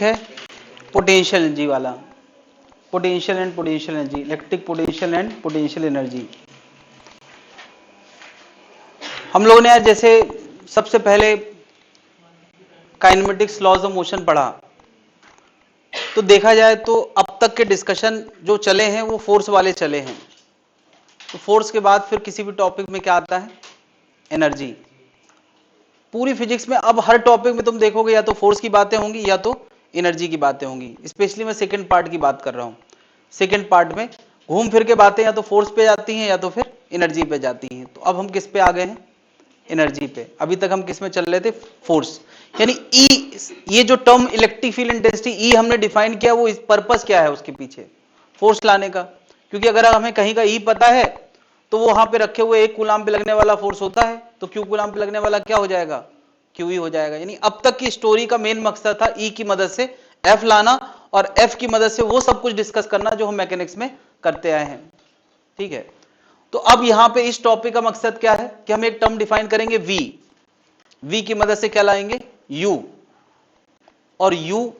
है potential energy वाला, potential and potential energy, electric potential and potential energy. हम लोगों ने आज जैसे सबसे पहले काइनेमेटिक्स लॉज ऑफ मोशन पढ़ा, तो देखा जाए तो अब तक के डिस्कशन जो चले हैं वो फोर्स वाले चले हैं। तो फोर्स के बाद फिर किसी भी टॉपिक में क्या आता है, एनर्जी। पूरी फिजिक्स में अब हर टॉपिक में तुम देखोगे या तो फोर्स की बातें होंगी या तो एनर्जी की बातें होंगी। स्पेशली मैं सेकंड पार्ट की बात कर रहा हूं। सेकंड पार्ट में घूम फिर के बातें या तो फोर्स पे जाती हैं या तो फिर एनर्जी पे जाती हैं। तो अब हम किस पे आ गए हैं, एनर्जी पे। अभी तक हम किस में चल रहे थे, फोर्स। यानी ई, ये जो टर्म इलेक्ट्रिक फील्ड इंटेंसिटी ई हमने डिफाइन किया, वो इस पर्पस क्या है उसके पीछे, फोर्स लाने का। क्योंकि अगर हमें कहीं का ई पता है तो वो वहां पे रखे हुए 1 कूलाम पे लगने वाला फोर्स होता है, तो क्यू कूलाम पे लगने वाला क्या हो जाएगा, क्यू ही हो जाएगा। यानी अब तक की स्टोरी का मेन मकसद था ई की मदद से एफ लाना और एफ की मदद से वो सब कुछ डिस्कस करना जो हम मैकेनिक्स में करते आए हैं। ठीक है, तो अब यहां पे इस टॉपिक का मकसद क्या है कि हम एक टर्म डिफाइन करेंगे वी, वी की मदद से क्या लाएंगे, यू। और यू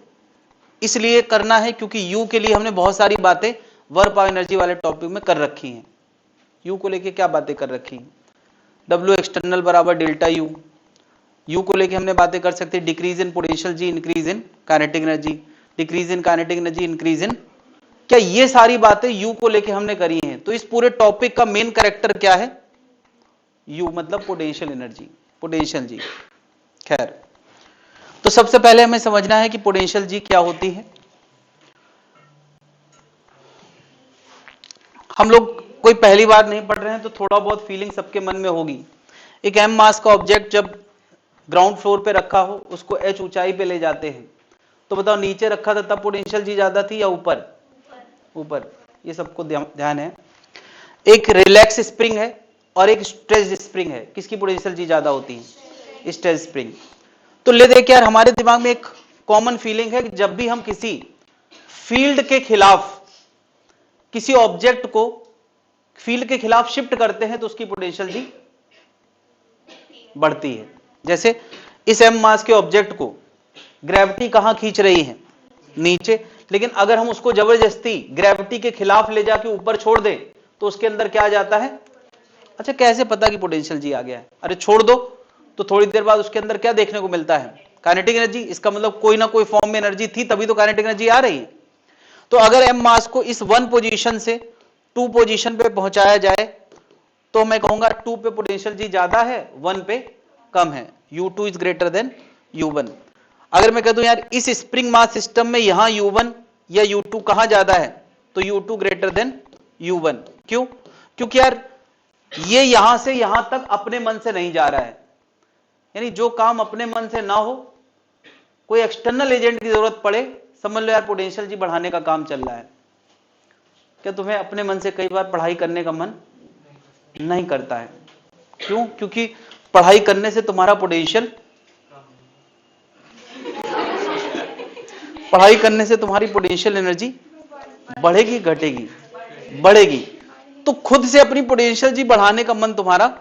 इसलिए करना है क्योंकि यू के लिए हमने बहुत सारी बातें वर्क पावर एनर्जी वाले टॉपिक में कर रखी हैं। यू को लेके क्या बातें कर रखी, डब्ल्यू एक्सटर्नल बराबर डेल्टा यू। यू को लेके हमने बातें कर सकते हैं डिक्रीज इन पोटेंशियल जी, increase in kinetic energy, decrease in kinetic energy, increase in, क्या ये सारी बातें यू को लेके हमने करी हैं। तो इस पूरे टॉपिक का मेन कैरेक्टर क्या है, यू मतलब पोटेंशियल एनर्जी, पोटेंशियल जी। खैर, तो सबसे पहले हमें समझना है कि पोटेंशियल जी क्या होती है। हम लोग कोई पहली बार नहीं पढ़ रहे हैं तो थोड़ा बहुत फीलिंग सबके मन में होगी। एक एम मास का ऑब्जेक्ट जब ग्राउंड फ्लोर पे रखा हो, उसको एच ऊंचाई पे ले जाते हैं, तो बताओ नीचे रखा था तब पोटेंशियल जी ज्यादा थी या ऊपर, ऊपर। ये सबको ध्यान है। एक रिलैक्स स्प्रिंग है और एक स्ट्रेच स्प्रिंग है, किसकी पोटेंशियल जी ज्यादा होती है, स्ट्रेच स्प्रिंग। तो ले देख यार, हमारे दिमाग में एक कॉमन फीलिंग है कि जब भी हम किसी फील्ड के खिलाफ किसी ऑब्जेक्ट को फील्ड के खिलाफ शिफ्ट करते हैं तो उसकी पोटेंशियल जी बढ़ती है। जैसे इस एम मास के ऑब्जेक्ट को ग्रेविटी कहां खींच रही है, नीचे, लेकिन अगर हम उसको जबरदस्ती ग्रेविटी के खिलाफ ले जाके ऊपर छोड़ दें तो उसके अंदर क्या आ जाता है। अच्छा, कैसे पता कि पोटेंशियल जी आ गया है, अरे छोड़ दो तो थोड़ी देर बाद उसके अंदर क्या देखने को मिलता है, काइनेटिक एनर्जी। इसका मतलब कोई ना कोई फॉर्म में एनर्जी थी, तभी तो काइनेटिक एनर्जी आ रही है। तो अगर एम मास को इस 1 पोजीशन से 2 पोजीशन पे पहुंचाया जाए तो मैं कहूंगा 2 पे पोटेंशियल जी ज्यादा है, 1 पे कम है, U2 is greater than U1। अगर मैं कह दूं यार इस स्प्रिंग मास सिस्टम में यहां U1 या U2 कहां ज्यादा है, तो U2 ग्रेटर देन U1। क्यों, क्योंकि यार ये यहां से यहां तक अपने मन से नहीं जा रहा है। यानी जो काम अपने मन से ना हो, कोई एक्सटर्नल एजेंट की जरूरत पड़े, समझ लो यार पोटेंशियल जी बढ़ाने का काम चल रहा है। क्या तुम्हें अपने मन से कई बार पढ़ाई करने का मन नहीं करता है, क्यों, क्योंकि पढ़ाई करने से तुम्हारा पोटेंशियल, पढ़ाई करने से तुम्हारी पोटेंशियल एनर्जी बढ़ेगी घटेगी, बढ़ेगी। तो खुद से अपनी पोटेंशियल जी बढ़ाने का मन तुम्हारा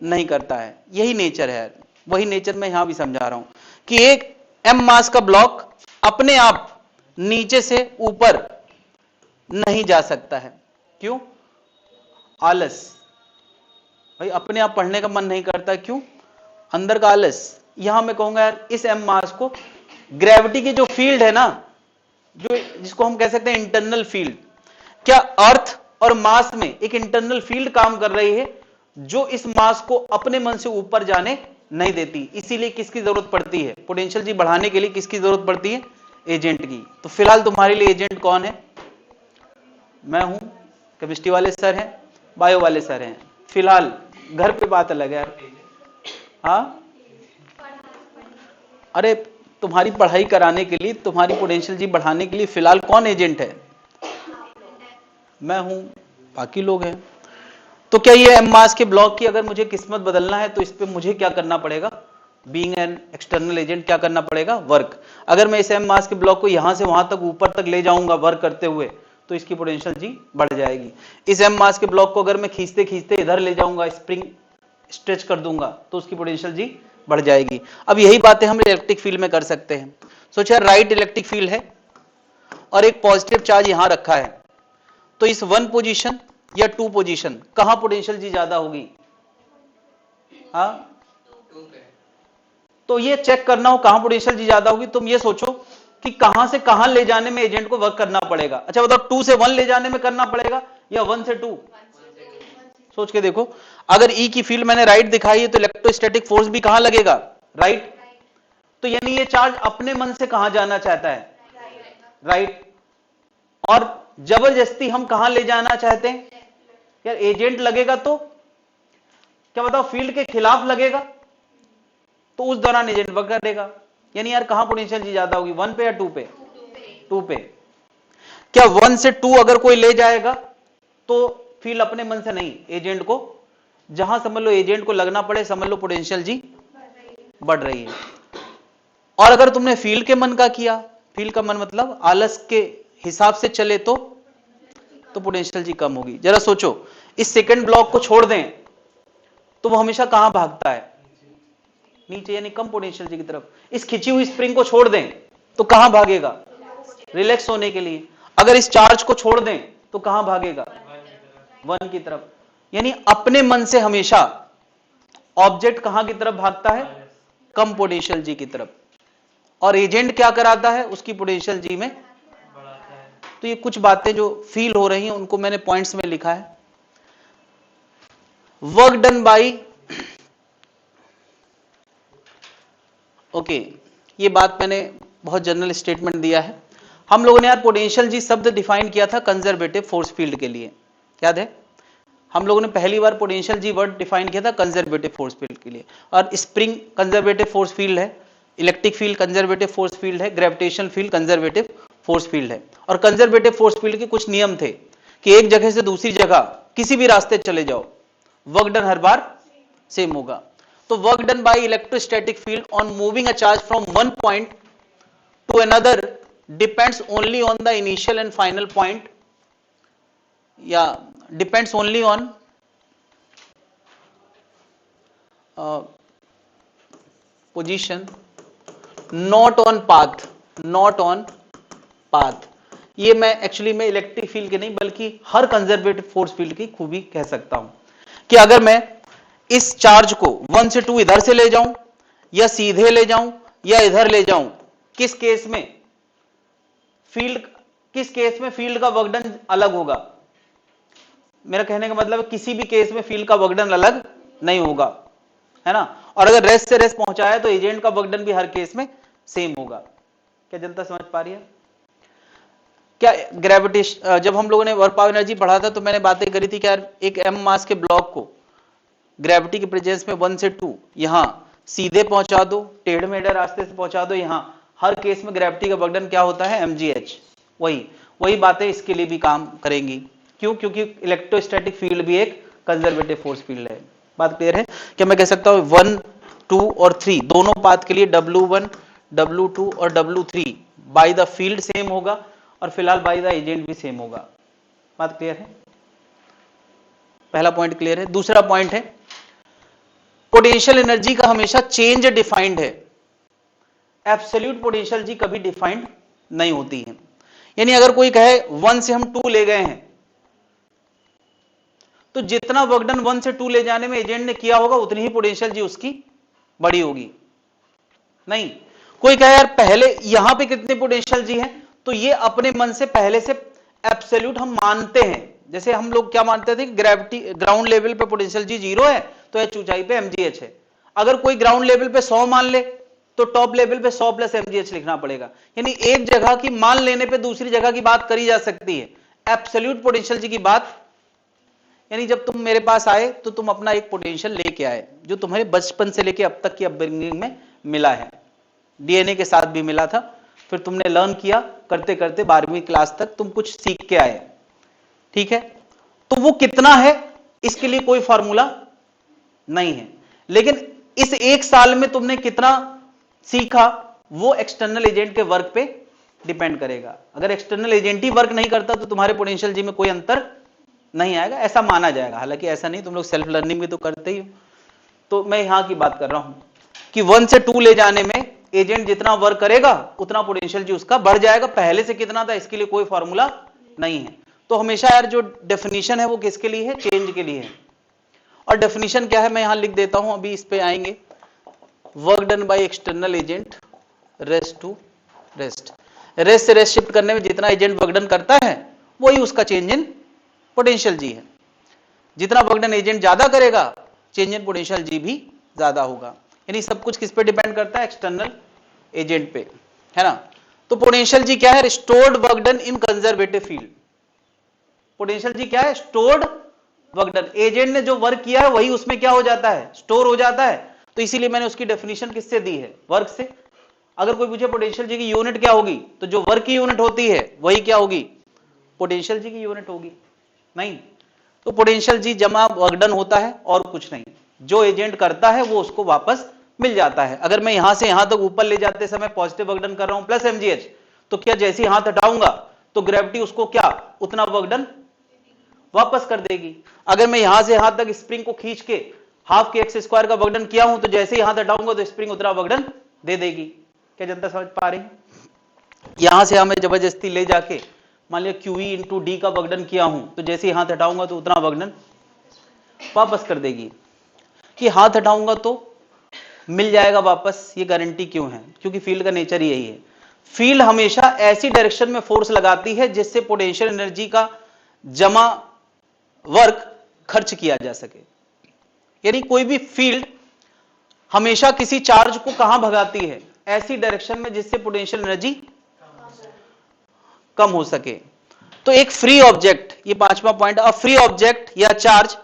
नहीं करता है। यही नेचर है, वही नेचर मैं यहां भी समझा रहा हूं कि एक एम मास का ब्लॉक अपने आप नीचे से ऊपर नहीं जा सकता है। क्यों, आलस, भाई अपने आप पढ़ने का मन नहीं करता, क्यों, अंदर का आलस। यहां मैं कहूंगा यार इस एम मास को ग्रेविटी की जो फील्ड है ना, जो जिसको हम कह सकते हैं इंटरनल फील्ड, क्या अर्थ और मास में एक इंटरनल फील्ड काम कर रही है जो इस मास को अपने मन से ऊपर जाने नहीं देती। इसीलिए किसकी जरूरत पड़ती है, पोटेंशियल जी बढ़ाने के लिए किसकी जरूरत पड़ती है, एजेंट की। तो फिलहाल तुम्हारे लिए एजेंट कौन है, मैं हूं, केमिस्ट्री वाले सर हैं, बायो वाले सर हैं। फिलहाल घर पे बात अलग है यार। हाँ, अरे तुम्हारी पढ़ाई कराने के लिए, तुम्हारी पोटेंशियल जी बढ़ाने के लिए फिलहाल कौन एजेंट है, मैं हूं, बाकी लोग हैं। तो क्या ये एम मास के ब्लॉक की अगर मुझे किस्मत बदलना है तो इस पे मुझे क्या करना पड़ेगा, बीइंग एन एक्सटर्नल एजेंट क्या करना पड़ेगा, वर्क। अगर मैं इस एम मास के ब्लॉक को यहां से वहां तक ऊपर तक ले जाऊंगा वर्क करते हुए तो इसकी पोटेंशियल जी बढ़ जाएगी। इस एम मास के ब्लॉक को अगर मैं खींचते खींचते इधर ले जाऊंगा, स्प्रिंग स्ट्रेच कर दूंगा तो उसकी पोटेंशियल जी बढ़ जाएगी। अब यही बातें हम इलेक्ट्रिक फील्ड में कर सकते हैं। सोचो यार, राइट इलेक्ट्रिक फील्ड है और एक पॉजिटिव चार्ज यहां रखा है, तो इस 1 पोजीशन या 2 पोजीशन कहां पोटेंशियल जी ज्यादा होगी? हाँ, तो ये चेक करना हो कहां पोटेंशियल जी ज्यादा होगी, तुम ये सोचो कि कहां से कहां ले जाने में एजेंट को वर्क करना पड़ेगा। अच्छा बताओ, 2 से 1 ले जाने में करना पड़ेगा या 1 से 2? सोच के देखो, अगर ई की फील्ड मैंने राइट दिखाई है तो इलेक्ट्रोस्टैटिक फोर्स भी कहां लगेगा? राइट। तो यानी ये चार्ज अपने मन से कहां जाना चाहता है? राइट। और जबरदस्ती हम कहां ले जाना चाहते हैं? यार एजेंट लगेगा तो क्या बताओ, फील्ड के खिलाफ लगेगा तो उस दौरान एजेंट वर्क करेगा। यानी यार कहां पोटेंशियल जी ज्यादा होगी, 1 पे या 2 पे? 2 पे। क्या 1 से 2 अगर कोई ले जाएगा तो फील्ड अपने मन से नहीं, एजेंट को जहां समझ लो एजेंट को लगना पड़े, समझ लो पोटेंशियल जी बढ़ रही है। और अगर तुमने फील्ड के मन का किया, फील्ड का मन मतलब आलस के हिसाब से चले तो पोटेंशियल जी कम होगी। जरा सोचो, इस सेकंड ब्लॉक को छोड़ दें तो वो हमेशा कहां भागता है? नीचे, यानी कम पोटेंशियल जी की तरफ। इस खिंची हुई स्प्रिंग को छोड़ दें तो कहां भागेगा? रिलैक्स होने के लिए। अगर इस चार्ज को छोड़ दें तो कहां भागेगा? 1 की तरफ। यानी अपने मन से हमेशा ऑब्जेक्ट कहां की तरफ भागता है? कम पोटेंशियल जी की तरफ। और एजेंट क्या कराता है? उसकी पोटेंशियल जी में बढ़ाता है। तो ये कुछ बातें जो फील हो रही हैं उनको मैंने पॉइंट्स में लिखा है। वर्क डन बाई, ओके, ये बात मैंने बहुत जनरल स्टेटमेंट दिया है। हम लोगों ने यार पोटेंशियल जी शब्द डिफाइन किया था कंजर्वेटिव फोर्स फील्ड के लिए, याद है? हम लोगों ने पहली बार पोटेंशियल जी वर्ड डिफाइन किया था कंजर्वेटिव फोर्स फील्ड के लिए। और स्प्रिंग कंजर्वेटिव फोर्स फील्ड है, electric field conservative force field है, gravitational field conservative force field है। और कंजर्वेटिव फोर्स फील्ड के कुछ नियम थे कि एक जगह से दूसरी जगह किसी भी रास्ते चले जाओ, वर्क डन हर बार सेम होगा। तो work done by electrostatic field on moving a charge from one point two another depends only on the initial and final point, या depends only on position, not on path, not on path। ये मैं actually में electric field के नहीं बल्कि हर conservative force field की खूबी कह सकता हूं कि अगर मैं इस चार्ज को 1 से 2 इधर से ले जाऊं या सीधे ले जाऊं या इधर ले जाऊं, किस केस में फील्ड का वर्क डन अलग होगा? मेरा कहने का मतलब है किसी भी केस में फील्ड का वर्क डन अलग नहीं होगा, है ना? और अगर रेस्ट से रेस्ट पहुंचाया तो एजेंट का वर्क डन भी हर केस में सेम होगा। क्या जनता समझ पा रही है? क्या ग्रेविटेशन, जब हम लोगों ने वर्क पावर एनर्जी पढ़ा था तो मैंने बातें करी थी कि यार एक m मास के ब्लॉक को ग्रेविटी के प्रेजेंस में 1 से 2 यहां सीधे पहुंचा दो, टेढ़े मेढ़े रास्ते से पहुंचा दो, यहां हर केस में ग्रेविटी का वर्क डन क्या होता है? mgh। वही बातें इसके लिए भी काम करेंगी। क्यों? क्योंकि इलेक्ट्रोस्टैटिक फील्ड भी एक कंजर्वेटिव फोर्स फील्ड है। बात क्लियर है? क्या मैं कह सकता हूं 1, 2 और 3 दोनों पाथ के लिए W1, W2 और W3 by the field same होगा और फिलहाल बाय द एजेंट भी सेम होगा। बात क्लियर है? पहला पॉइंट क्लियर है। दूसरा पॉइंट है पोटेंशियल एनर्जी का हमेशा चेंज डिफाइंड है, एब्सोल्यूट पोटेंशियल जी कभी डिफाइंड नहीं होती है। यानी अगर कोई कहे 1 से हम 2 ले गए हैं तो जितना वर्क डन 1 से 2 ले जाने में एजेंट ने किया होगा उतनी ही पोटेंशियल जी उसकी बड़ी होगी। नहीं, कोई कहे यार पहले यहां पे कितनी पोटेंशियल जी है, तो ये अपने मन से पहले से एब्सोल्यूट हम मानते हैं। जैसे हम लोग क्या मानते थे कि ग्रेविटी ग्राउंड लेवल पे पोटेंशियल जी 0 है तो एच ऊंचाई पे mgh है। अगर कोई ग्राउंड लेवल पे 100 मान ले तो टॉप लेवल पे 100 प्लस mgh लिखना पड़ेगा। यानी एक जगह की मान लेने पे दूसरी जगह की बात करी जा सकती है, एब्सोल्यूट पोटेंशियल जी की बात। यानी जब तुम मेरे पास आए तो तुम अपना एक पोटेंशियल लेके आए जो तुम्हारे बचपन से लेके अब तक की अपब्रिंगिंग में मिला है, डीएनए के साथ भी मिला था, फिर तुमने लर्न किया, करते करते 12वीं क्लास तक तुम कुछ सीख के आए, ठीक है? तो वो कितना है इसके लिए कोई फॉर्मूला नहीं है, लेकिन इस एक साल में तुमने कितना सीखा वो एक्सटर्नल एजेंट के वर्क पे डिपेंड करेगा। अगर एक्सटर्नल एजेंट ही वर्क नहीं करता तो तुम्हारे पोटेंशियल जी में कोई अंतर नहीं आएगा, ऐसा माना जाएगा। हालांकि ऐसा नहीं, तुम लोग सेल्फ लर्निंग भी तो करते ही हो। तो मैं यहां की बात कर रहा हूं कि 1 से 2 ले जाने में एजेंट जितना वर्क करेगा उतना पोटेंशियल जी उसका बढ़ जाएगा। पहले से कितना था इसके लिए कोई फॉर्मूला नहीं है। तो हमेशा यार जो डेफिनेशन है वो किसके लिए है? चेंज के लिए है। और डेफिनेशन क्या है मैं यहां लिख देता हूं, अभी इस पे आएंगे। Work done by external agent rest to rest, rest से रेस्ट शिफ्ट करने में जितना एजेंट वर्क डन करता है वही उसका चेंज इन पोटेंशियल जी है। जितना वर्क डन एजेंट ज्यादा करेगा चेंज इन पोटेंशियल जी भी ज्यादा होगा। यानी सब कुछ किस पे डिपेंड करता है? एक्सटर्नल एजेंट पे, है ना। तो पोटेंशियल जी क्या है? Stored work done in conservative field. Potential जी क्या है? Stored work done. एजेंट ने जो वर्क किया है वही उसमें क्या हो जाता है? स्टोर हो जाता है। तो इसीलिए मैंने उसकी डेफिनेशन किससे दी है? वर्क से। अगर कोई पूछे पोटेंशियल जी की यूनिट क्या होगी, तो जो वर्क की यूनिट होती है वही क्या होगी? पोटेंशियल जी की यूनिट होगी। नहीं, तो पोटेंशियल जी जमा वर्क डन होता है और कुछ नहीं। जो एजेंट करता है वो उसको वापस मिल जाता है। अगर मैं यहां से यहां तक ऊपर ले जाते समय पॉजिटिव वर्क डन कर रहा हूं प्लस mgh, तो क्या जैसे ही हाथ हटाऊंगा तो ग्रेविटी उसको क्या उतना वर्क डन वापस कर देगी। अगर मैं यहां से यहां तक स्प्रिंग को खींच के हाफ के एक्स स्क्वायर का वर्क डन किया हूं तो जैसे ही हाथ हटाऊंगा तो स्प्रिंग उतना वर्क डन दे देगी। क्या जनता समझ पा रही? यहां से हमें जबरदस्ती ले जाके मान लिया QE इंटू डी का वर्क डन किया हूं तो जैसे ही हाथ हटाऊंगा तो उतना वर्क डन वापस कर देगी। कि हाथ हटाऊंगा तो मिल जाएगा वापस, ये गारंटी क्यों है? क्योंकि फील्ड का नेचर ही यही है। फील्ड हमेशा ऐसी डायरेक्शन में फोर्स लगाती है जिससे पोटेंशियल एनर्जी का जमा वर्क खर्च किया जा सके। यानी कोई भी फील्ड हमेशा किसी चार्ज को कहां भगाती है? ऐसी डायरेक्शन में जिससे पोटेंशियल एनर्जी कम हो सके। तो एक फ्री ऑब्जेक्ट, ये पांचवा पॉइंट, अ फ्री ऑब्जेक्ट या charge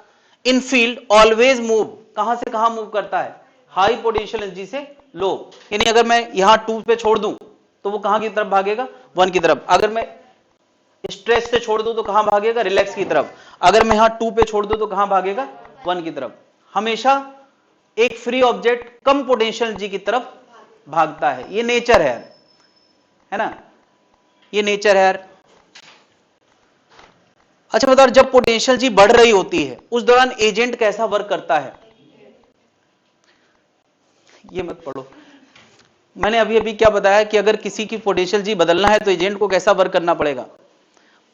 in field always move, कहां से कहां मूव करता है? हाई पोटेंशियल एनर्जी से लो। यानी अगर मैं यहां 2 पे छोड़ दूं तो वो कहां की तरफ भागेगा? 1 की तरफ। अगर मैं स्ट्रेस से छोड़ दूं तो कहां भागेगा? रिलैक्स की तरफ। अगर मैं यहां 2 पे छोड़ दूं तो कहां भागेगा? 1 की तरफ। हमेशा एक फ्री ऑब्जेक्ट कम पोटेंशियल एनर्जी की तरफ भागता है। ये नेचर है ना, ये नेचर है यार। अच्छा बताओ, जब पोटेंशियल जी बढ़ रही होती है उस दौरान एजेंट कैसा वर्क करता है? ये मत पढ़ो, मैंने अभी अभी क्या बताया कि अगर किसी की पोटेंशियल जी बदलना है तो एजेंट को कैसा वर्क करना पड़ेगा?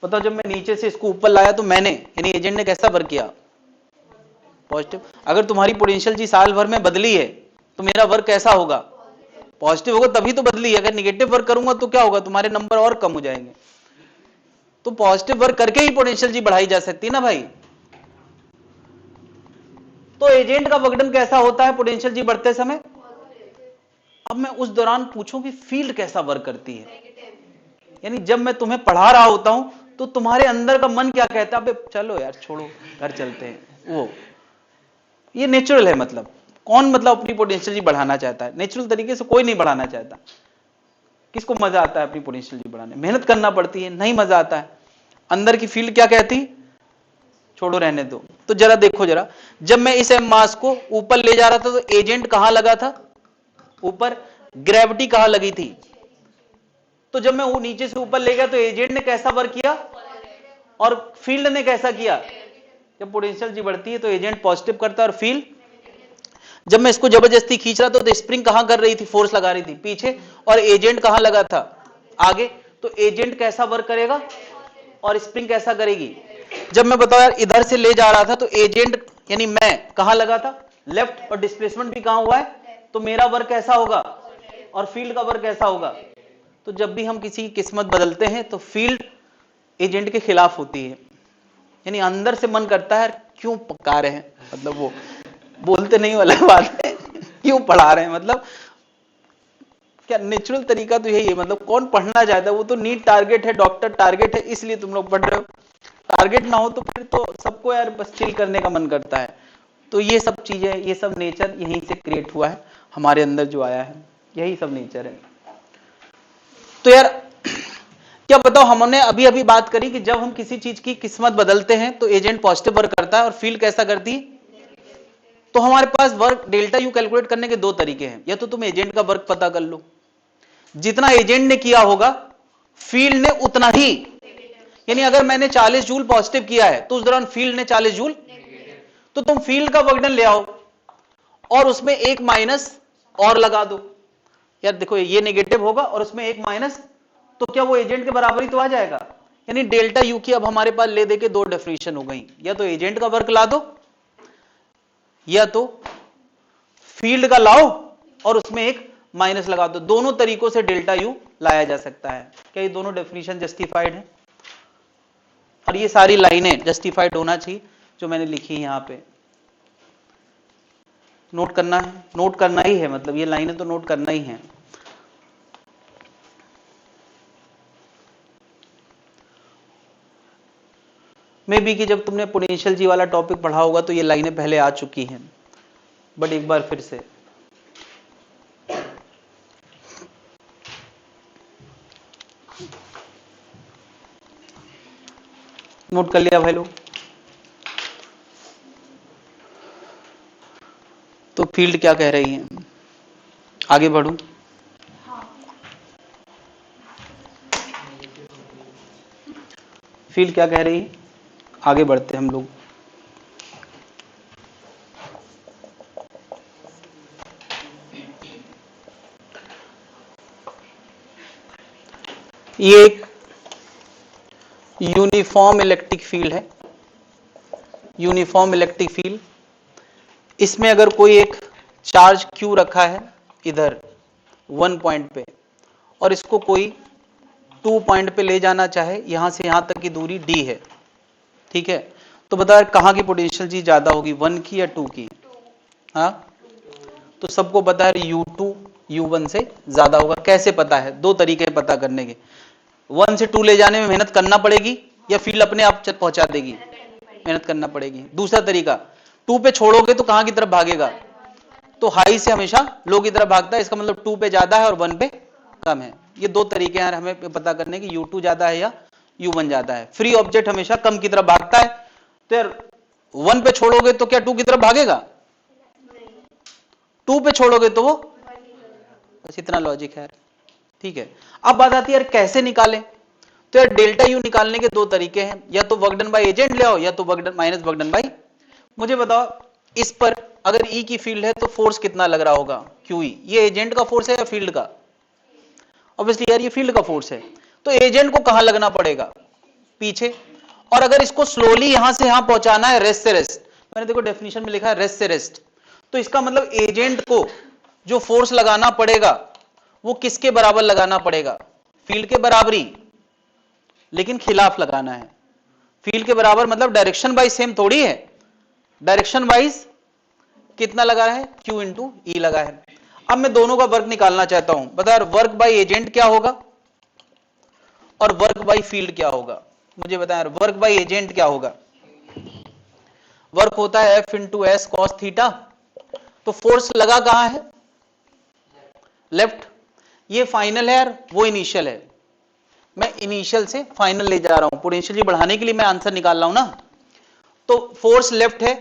बताओ, जब मैं नीचे से इसको ऊपर लाया तो मैंने यानी एजेंट ने कैसा वर्क किया? पॉजिटिव। अगर तुम्हारी पोटेंशियल जी साल भर में बदली है तो मेरा वर्क कैसा होगा? पॉजिटिव होगा, तभी तो बदली है। अगर निगेटिव वर्क करूंगा तो क्या होगा? तुम्हारे नंबर और कम हो जाएंगे। तो पॉजिटिव वर्क करके ही पोटेंशियल जी बढ़ाई जा सकती है ना भाई। तो एजेंट का वर्कडन कैसा होता है पोटेंशियल जी बढ़ते समय? अब मैं उस दौरान पूछूं कि फील्ड कैसा वर्क करती है। यानी जब मैं तुम्हें पढ़ा रहा होता हूं तो तुम्हारे अंदर का मन क्या कहता है? अबे चलो यार छोड़ो, घर चलते हैं। वो ये नेचुरल है। मतलब कौन अपनी पोटेंशियल जी बढ़ाना चाहता है? नेचुरल तरीके से कोई नहीं बढ़ाना चाहता। किसको मजा आता है अपनी पोटेंशियल जी बढ़ाने? मेहनत करना पड़ती है, नहीं मजा आता है। अंदर की फील्ड क्या कहती? छोड़ो, रहने दो। तो जरा देखो जरा, जब मैं इस मास को ऊपर ले जा रहा था तो एजेंट कहां लगा था? ऊपर। ग्रेविटी कहां लगी थी? तो जब मैं वो नीचे से ऊपर ले गया तो एजेंट ने कैसा वर्क किया और फील्ड ने कैसा किया? जब पोटेंशियल जी बढ़ती है तो एजेंट पॉजिटिव करता है और फील्ड। जब मैं इसको जबरदस्ती खींच रहा था तो स्प्रिंग कहां कर रही थी? फोर्स लगा रही थी पीछे, और एजेंट कहां लगा था? आगे। तो एजेंट कैसा वर्क करेगा और स्प्रिंग कैसा करेगी? जब मैं बताओ यार इधर से ले जा रहा था तो एजेंट यानी मैं कहां लगा था? लेफ्ट, और डिस्प्लेसमेंट भी कहां हुआ है? तो मेरा वर्क कैसा होगा और फील्ड का वर्क कैसा होगा? तो जब भी हम किसी की किस्मत बदलते हैं तो फील्ड एजेंट के खिलाफ होती है। यानी अंदर से मन करता है क्यों पका रहे हैं, मतलब वो बोलते नहीं वाला बात है, क्यों पढ़ा रहे हैं। मतलब क्या नेचुरल तरीका तो यही है। मतलब कौन पढ़ना चाहता है? वो तो नीट टारगेट है, डॉक्टर टारगेट है, इसलिए तुम लोग पढ़ रहे हो। टारगेट ना हो तो फिर तो सबको यार बस चिल करने का मन करता है। तो ये सब चीजें, ये सब नेचर यहीं से क्रिएट हुआ है, हमारे अंदर जो आया है यही सब नेचर है। तो यार क्या बताओ, हमने अभी अभी बात करी कि जब हम किसी चीज की किस्मत बदलते हैं तो एजेंट पॉजिटिव वर्क करता है और फील्ड कैसा करती है? तो हमारे पास वर्क डेल्टा यू कैलकुलेट करने के दो तरीके हैं। या तो तुम एजेंट का वर्क पता कर लो, जितना एजेंट ने किया होगा फील्ड ने उतना ही। यानी अगर मैंने 40 जूल पॉजिटिव किया है तो उस दौरान फील्ड ने 40 जूल, तो तुम फील्ड का वर्क डन ले आओ और उसमें एक माइनस और लगा दो। यार देखो ये नेगेटिव होगा और उसमें एक माइनस, तो क्या वो एजेंट के बराबर ही तो आ जाएगा। यानी डेल्टा यू की अब हमारे पास ले दे के दो डेफिनेशन हो गई, या तो एजेंट का वर्क ला दो या तो फील्ड का लाओ और उसमें एक माइनस लगा दो। दोनों तरीकों से डेल्टा यू लाया जा सकता है। क्या ये दोनों डेफिनेशन जस्टिफाइड है? और ये सारी लाइनें जस्टिफाइड होना चाहिए जो मैंने लिखी है यहां पे। नोट करना है, नोट करना ही है, मतलब ये लाइनें तो नोट करना ही है। मे बी कि जब तुमने पोटेंशियल जी वाला टॉपिक पढ़ा होगा तो ये लाइनें पहले आ चुकी हैं, बट एक बार फिर से नोट कर लिया भाई लोग? तो फील्ड क्या कह रही है? आगे बढ़ूं? फील्ड क्या कह रही है? आगे बढ़ते हम लोग। ये एक यूनिफॉर्म इलेक्ट्रिक फील्ड है, यूनिफॉर्म इलेक्ट्रिक फील्ड। इसमें अगर कोई एक चार्ज Q रखा है इधर 1 पॉइंट पे, और इसको कोई 2 पॉइंट पे ले जाना चाहे, यहां से यहां तक की दूरी d है, ठीक है, तो बता कहां की पोटेंशियल जी ज्यादा होगी, 1 की या 2 की? हाँ, तो सबको पता है U2 U1 से ज्यादा होगा। कैसे पता है? दो तरीके हैं पता करने के। 1 से 2 ले जाने में मेहनत करना पड़ेगी या फील्ड अपने आप पहुंचा देगी? मेहनत करना पड़ेगी। दूसरा तरीका, 2 पे छोड़ोगे तो कहां की तरफ भागेगा? तो हाई से हमेशा लो की तरफ भागता है, इसका मतलब 2 पे ज्यादा है और 1 पे कम है। ये दो तरीके हैं हमें पता करने की, U2 ज्यादा है या U1 ज्यादा है। फ्री ऑब्जेक्ट हमेशा कम की तरफ भागता है, तो यार 1 पे छोड़ोगे तो क्या 2 की तरफ भागेगा? 2 पे छोड़ोगे तो वो, बस इतना लॉजिक है, ठीक है। अब बात आती है यार कैसे निकालें? तो यार डेल्टा यू निकालने के दो तरीके हैं, या तो वर्क डन बाय एजेंट ले आओ या तो work done minus work done bye. मुझे बताओ इस पर अगर ई की फील्ड है तो फोर्स कितना लग रहा होगा? QE। ये एजेंट का फोर्स है या फील्ड का? ऑब्वियसली यार ये फील्ड का फोर्स है, तो एजेंट को कहां लगना पड़ेगा? पीछे। और अगर इसको स्लोली यहां से यहां पहुंचाना है रेस्ट से रेस्ट, मैंने देखो डेफिनेशन में लिखा है रेस्ट से रेस्ट, तो इसका मतलब एजेंट को जो फोर्स लगाना पड़ेगा वो किसके बराबर लगाना पड़ेगा? फील्ड के बराबरी, लेकिन खिलाफ लगाना है। फील्ड के बराबर मतलब डायरेक्शन वाइज सेम थोड़ी है, डायरेक्शन वाइज कितना लगा है? Q इंटू ई लगा है। अब मैं दोनों का वर्क निकालना चाहता हूं, बता वर्क बाय एजेंट क्या होगा और वर्क बाय फील्ड क्या होगा? मुझे बताया वर्क बाय एजेंट क्या होगा? वर्क होता है F into S cos theta, तो फोर्स लगा कहां है? लेफ्ट। ये फाइनल है यार, वो इनिशियल है। मैं इनिशियल से फाइनल ले जा रहा हूं, पोटेंशियल बढ़ाने के लिए मैं आंसर निकाल रहा हूं ना। तो फोर्स लेफ्ट है,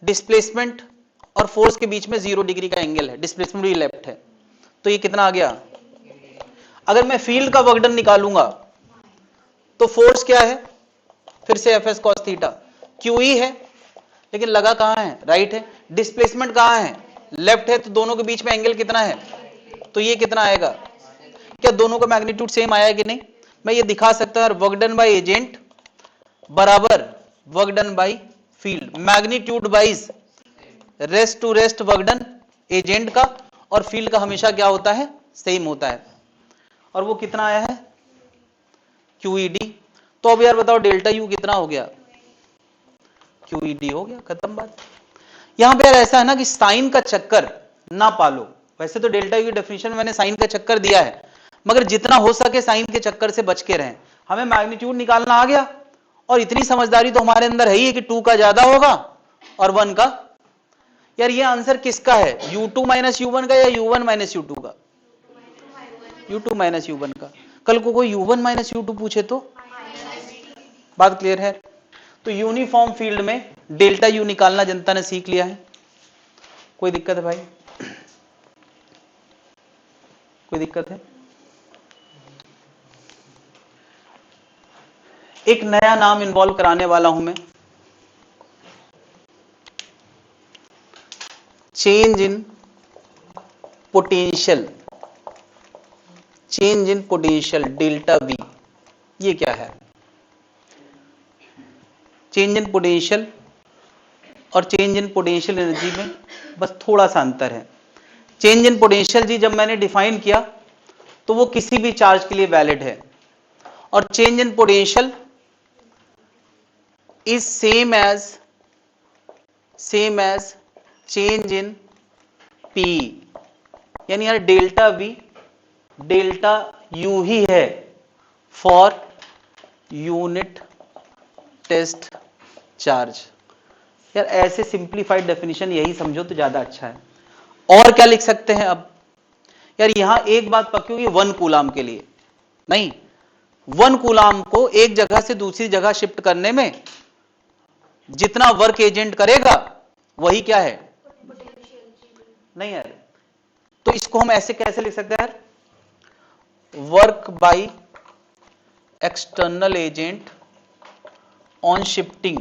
डिस्प्लेसमेंट और फोर्स के बीच में 0 डिग्री का एंगल है, डिस्प्लेसमेंट भी लेफ्ट है, तो ये कितना आ गया? अगर मैं फील्ड का वर्क डन निकालूंगा तो फोर्स क्या है? फिर से F S cos theta, QE है लेकिन लगा कहां है? राइट है। डिस्प्लेसमेंट कहां है? लेफ्ट है, तो दोनों के बीच में एंगल कितना है? तो ये कितना आएगा? क्या दोनों का मैग्नीट्यूड सेम आया कि नहीं? मैं ये दिखा सकता हूं वर्क डन बाय एजेंट बराबर work done by field, magnitude wise rest to rest work done agent का और फील्ड का हमेशा क्या होता है? सेम होता है। और वो कितना आया है? QED। तो अब यार बताओ डेल्टा यू कितना हो गया? QED हो गया, खत्म बात। यहां पे यार ऐसा है ना कि साइन का चक्कर ना पालो। वैसे तो डेल्टा यू की डेफिनेशन में मैंने साइन का चक्कर दिया है, मगर जितना हो सके साइन के चक्कर से बच के रहें। हमें मैग्नीट्यूड निकालना आ गया और इतनी समझदारी तो हमारे अंदर है ही कि 2 का ज्यादा होगा और 1 का। यार ये आंसर किसका है? U2 माइनस U1 का या U1 माइनस U2 का? U2 माइनस U1 का। कल को कोई U1 माइनस U2 पूछे तो बात क्लियर है। तो यूनिफॉर्म फील्ड में डेल्टा यू निकालना जनता ने सीख लिया है। कोई दिक्कत है भाई? कोई दिक्कत है? एक नया नाम इन्वॉल्व कराने वाला हूं मैं, change in potential, change in potential delta we, ये क्या है? चेंज इन पोटेंशियल और चेंज इन पोटेंशियल एनर्जी में बस थोड़ा सा अंतर है। चेंज इन पोटेंशियल जी जब मैंने डिफाइन किया तो वो किसी भी चार्ज के लिए वैलिड है, और change in potential is same as change in P, यानी यार डेल्टा वी डेल्टा यू ही है फॉर यूनिट टेस्ट चार्ज। यार ऐसे सिंप्लीफाइड डेफिनेशन यही समझो तो ज्यादा अच्छा है। और क्या लिख सकते हैं अब? यार यहां एक बात पक्की होगी, 1 कूलाम के लिए नहीं, 1 कूलाम को एक जगह से दूसरी जगह शिफ्ट करने में जितना वर्क एजेंट करेगा वही क्या है? नहीं यार, तो इसको हम ऐसे कैसे लिख सकते हैं यार? Work by external agent on shifting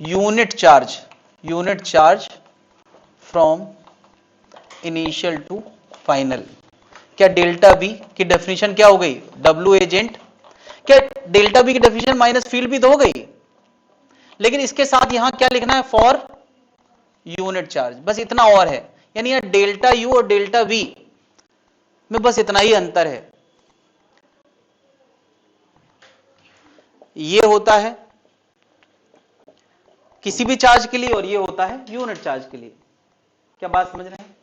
unit charge from initial to final. क्या डेल्टा वी की डेफिनेशन क्या हो गई? W agent. क्या डेल्टा वी की डेफिनेशन माइनस फील्ड भी तो हो गई, लेकिन इसके साथ यहां क्या लिखना है? फॉर यूनिट चार्ज, बस इतना और है। यानी यार डेल्टा यू और डेल्टा वी में बस इतना ही अंतर है। ये होता है किसी भी चार्ज के लिए और ये होता है यूनिट चार्ज के लिए। क्या बात समझ रहे हैं?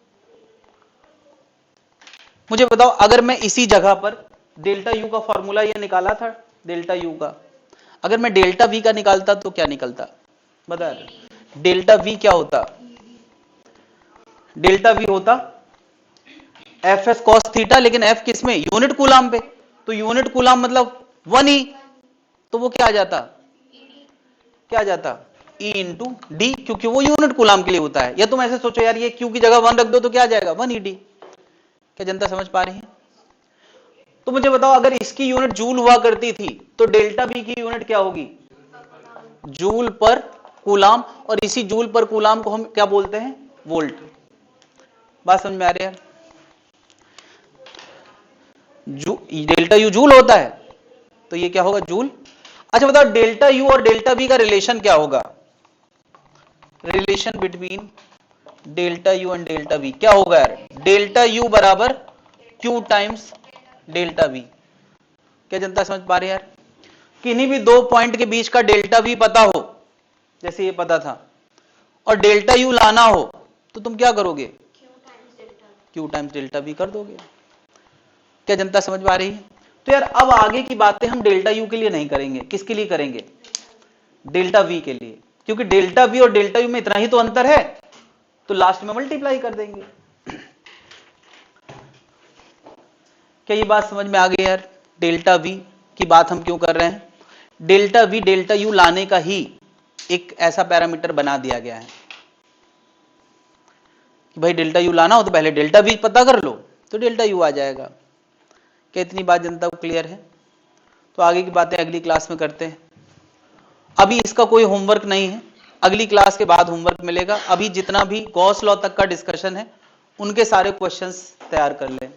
मुझे बताओ, अगर मैं इसी जगह पर डेल्टा यू का फॉर्मूला ये निकाला था, डेल्टा यू का, अगर मैं डेल्टा वी का निकालता तो क्या निकलता? बता, डेल्टा वी क्या होता? डेल्टा वी होता एफ एस कॉस थीटा, लेकिन एफ किस में? यूनिट कूलाम पे। तो यूनिट कूलाम मतलब 1 ई, तो वो क्या आ जाता? क्या आ जाता? E इंटू डी, क्योंकि वो यूनिट कूलाम के लिए होता है। या तुम ऐसे सोचो यार, ये क्यू की जगह 1 रख दो तो क्या आ जाएगा? 1 ED। क्या जनता समझ पा रही है? तो मुझे बताओ, अगर इसकी यूनिट जूल हुआ करती थी तो डेल्टा बी की यूनिट क्या होगी? जूल पर कूलाम, और इसी जूल पर कूलाम को हम क्या बोलते हैं? वोल्ट। बात समझ में आ रही है? डेल्टा यू जूल होता है तो ये क्या होगा? जूल। अच्छा बताओ, डेल्टा यू और डेल्टा बी का रिलेशन क्या होगा? Relation between delta U and delta B क्या होगा यार? डेल्टा यू बराबर क्यू टाइम्स डेल्टा बी। क्या जनता समझ पा रही है यार? किन्हीं भी दो पॉइंट के बीच का डेल्टा वी पता हो, जैसे ये पता था, और डेल्टा यू लाना हो तो तुम क्या करोगे? क्यू टाइम्स डेल्टा वी कर दोगे। क्या जनता समझ पा रही है? तो यार अब आगे की बातें हम डेल्टा यू के लिए नहीं करेंगे, किसके लिए करेंगे? डेल्टा वी के लिए, क्योंकि डेल्टा वी और डेल्टा यू में इतना ही तो अंतर है, तो लास्ट में मल्टीप्लाई कर देंगे। क्या ये बात समझ में आ गई यार? डेल्टा वी की बात हम क्यों कर रहे हैं? डेल्टा वी डेल्टा यू लाने का ही एक ऐसा पैरामीटर बना दिया गया है कि भाई डेल्टा यू लाना हो तो पहले डेल्टा वी पता कर लो तो डेल्टा यू आ जाएगा। क्या इतनी बात जनता को क्लियर है? तो आगे की बातें अगली क्लास में करते हैं। अभी इसका कोई होमवर्क नहीं है, अगली क्लास के बाद होमवर्क मिलेगा। अभी जितना भी गॉस लॉ तक का डिस्कशन है उनके सारे क्वेश्चंस तैयार कर लें।